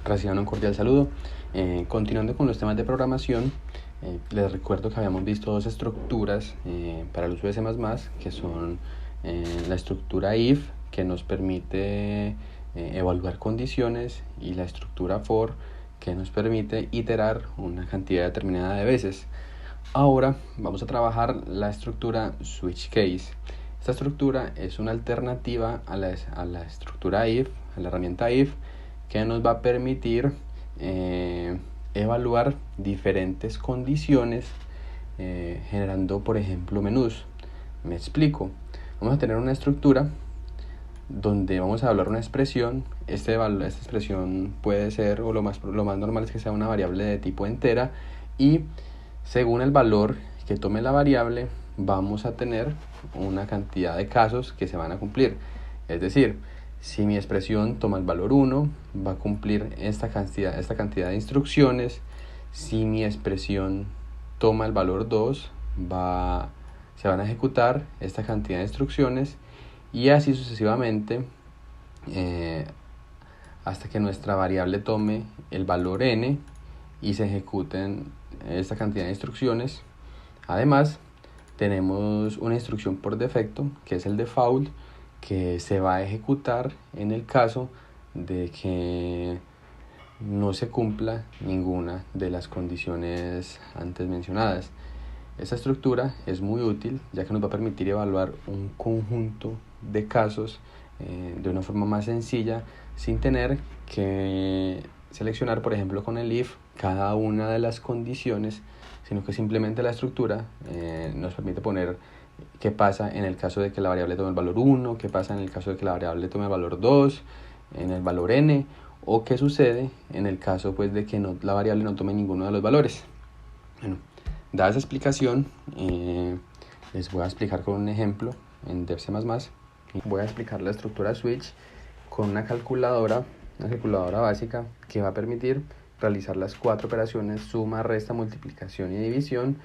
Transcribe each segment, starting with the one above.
Reciban un cordial saludo. Continuando con los temas de programación, les recuerdo que habíamos visto dos estructuras para el uso de C++, que son la estructura if, que nos permite evaluar condiciones, y la estructura for, que nos permite iterar una cantidad determinada de veces. Ahora vamos a trabajar la estructura switch case. Esta estructura es una alternativa a la estructura if, a la herramienta if, que nos va a permitir evaluar diferentes condiciones generando, por ejemplo, menús. Me explico. Vamos a tener una estructura donde vamos a hablar una expresión. Esta expresión puede ser, o lo más normal es que sea una variable de tipo entera, y según el valor que tome la variable vamos a tener una cantidad de casos que se van a cumplir. Es decir, si mi expresión toma el valor 1, va a cumplir esta cantidad de instrucciones. Si mi expresión toma el valor 2, se van a ejecutar esta cantidad de instrucciones, y así sucesivamente hasta que nuestra variable tome el valor n y se ejecuten esta cantidad de instrucciones. Además, tenemos una instrucción por defecto, que es el default, que se va a ejecutar en el caso de que no se cumpla ninguna de las condiciones antes mencionadas. Esta estructura es muy útil, ya que nos va a permitir evaluar un conjunto de casos de una forma más sencilla, sin tener que seleccionar, por ejemplo, con el if cada una de las condiciones, sino que simplemente la estructura nos permite poner qué pasa en el caso de que la variable tome el valor 1, qué pasa en el caso de que la variable tome el valor 2, en el valor n, o qué sucede en el caso pues de que la variable no tome ninguno de los valores. Bueno, dada esa explicación, les voy a explicar con un ejemplo en Dev C++. Voy a explicar la estructura switch con una calculadora básica que va a permitir realizar las 4 operaciones: suma, resta, multiplicación y división,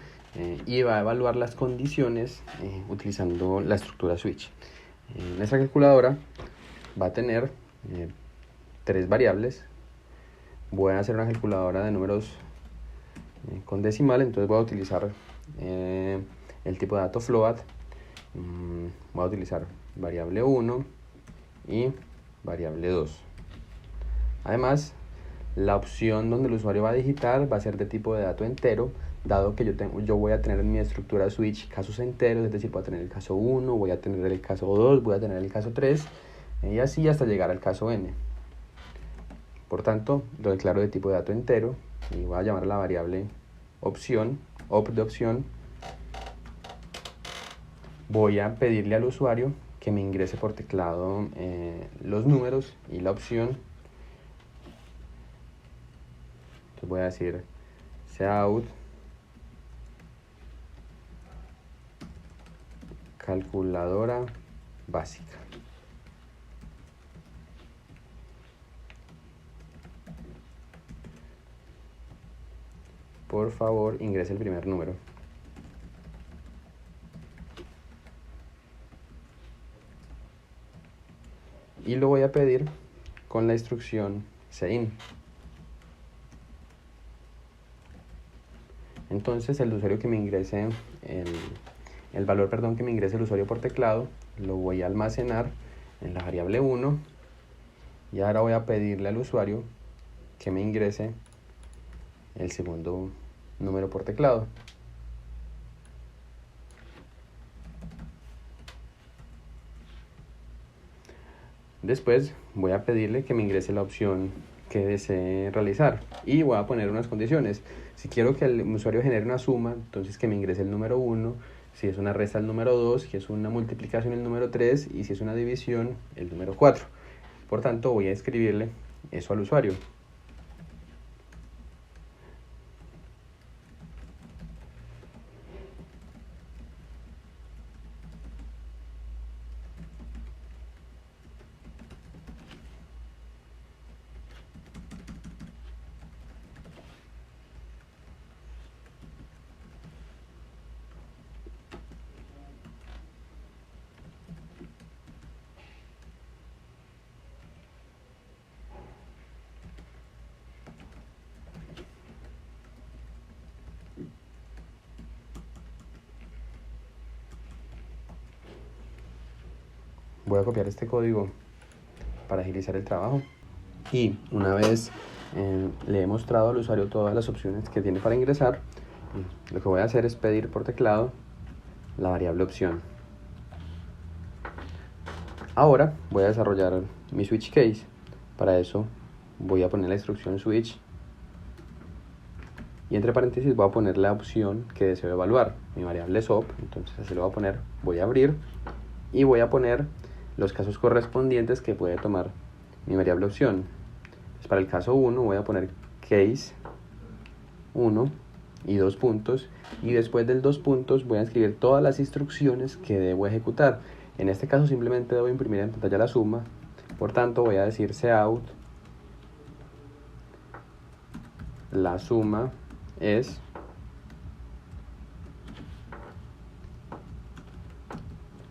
y va a evaluar las condiciones utilizando la estructura switch. Nuestra calculadora va a tener 3 variables. Voy a hacer una calculadora de números con decimal, entonces voy a utilizar el tipo de dato float. Voy a utilizar variable 1 y variable 2. Además, la opción donde el usuario va a digitar va a ser de tipo de dato entero, dado que yo voy a tener en mi estructura switch casos enteros, es decir, voy a tener el caso 1, voy a tener el caso 2, voy a tener el caso 3, y así hasta llegar al caso n. Por tanto, lo declaro de tipo de dato entero y voy a llamar a la variable opción, op de opción. Voy a pedirle al usuario que me ingrese por teclado los números y la opción. Entonces voy a decir cout calculadora básica. Por favor, ingrese el primer número. Y lo voy a pedir con la instrucción cin. Entonces el usuario que me ingrese el valor que me ingrese el usuario por teclado lo voy a almacenar en la variable 1, y ahora voy a pedirle al usuario que me ingrese el segundo número por teclado. Después voy a pedirle que me ingrese la opción que desee realizar, y voy a poner unas condiciones. Si quiero que el usuario genere una suma, entonces que me ingrese el número 1, si es una resta el número 2, si es una multiplicación el número 3, y si es una división el número 4. Por tanto, voy a escribirle eso al usuario. Voy a copiar este código para agilizar el trabajo. Y una vez le he mostrado al usuario todas las opciones que tiene para ingresar, lo que voy a hacer es pedir por teclado la variable opción. Ahora voy a desarrollar mi switch case. Para eso voy a poner la instrucción switch y entre paréntesis voy a poner la opción que deseo evaluar, mi variable SOP. Entonces así lo voy a poner, voy a abrir y voy a poner los casos correspondientes que puede tomar mi variable opción. Entonces, para el caso 1 voy a poner case 1 y 2 puntos, y después del 2 puntos voy a escribir todas las instrucciones que debo ejecutar. En este caso simplemente debo imprimir en pantalla la suma, por tanto voy a decir cout la suma es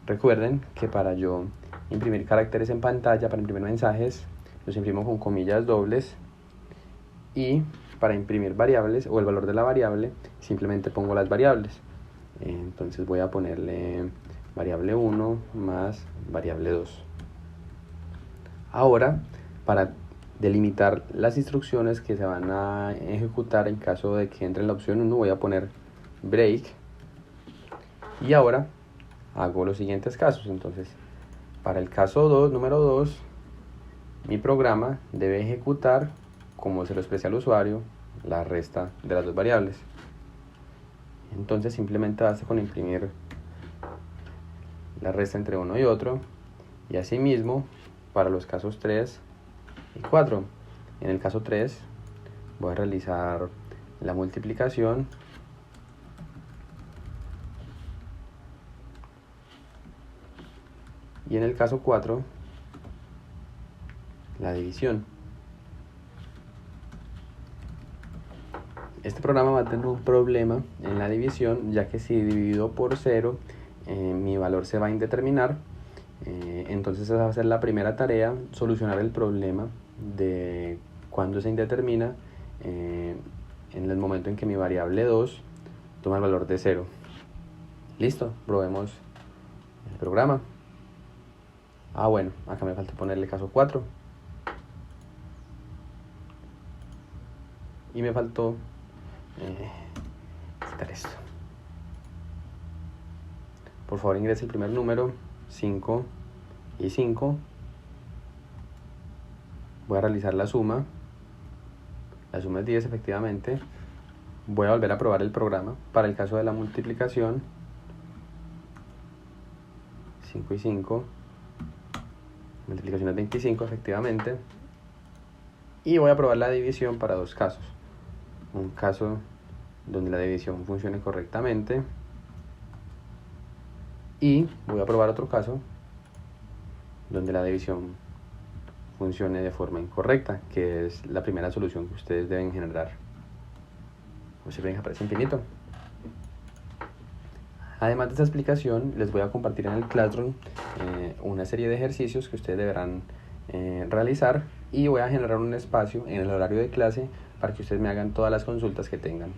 recuerden que para yo imprimir caracteres en pantalla, para imprimir mensajes, los imprimo con comillas dobles, y para imprimir variables o el valor de la variable simplemente pongo las variables. Entonces voy a ponerle variable 1 más variable 2. Ahora, para delimitar las instrucciones que se van a ejecutar en caso de que entre en la opción 1, voy a poner break. Y ahora hago los siguientes casos. Entonces, para el caso 2, número 2, mi programa debe ejecutar, como se lo expresé al usuario, la resta de las dos variables. Entonces simplemente basta con imprimir la resta entre uno y otro, y asimismo para los casos 3 y 4. En el caso 3 voy a realizar la multiplicación y en el caso 4 la división. Este programa va a tener un problema en la división, ya que si divido por 0 mi valor se va a indeterminar. Entonces esa va a ser la primera tarea, solucionar el problema de cuando se indetermina en el momento en que mi variable 2 toma el valor de 0. Listo, probemos el programa. Bueno, acá me falta ponerle caso 4 y me faltó quitar esto. Por favor ingrese el primer número, 5 y 5. Voy a realizar la suma. La suma es 10 efectivamente. Voy a volver a probar el programa. Para el caso de la multiplicación, 5 y 5. Multiplicación es 25 efectivamente. Y voy a probar la división para dos casos. Un caso donde la división funcione correctamente, y voy a probar otro caso donde la división funcione de forma incorrecta, que es la primera solución que ustedes deben generar. Como siempre aparece infinito. Además de esta explicación, les voy a compartir en el Classroom una serie de ejercicios que ustedes deberán realizar, y voy a generar un espacio en el horario de clase para que ustedes me hagan todas las consultas que tengan.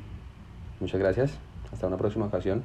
Muchas gracias, hasta una próxima ocasión.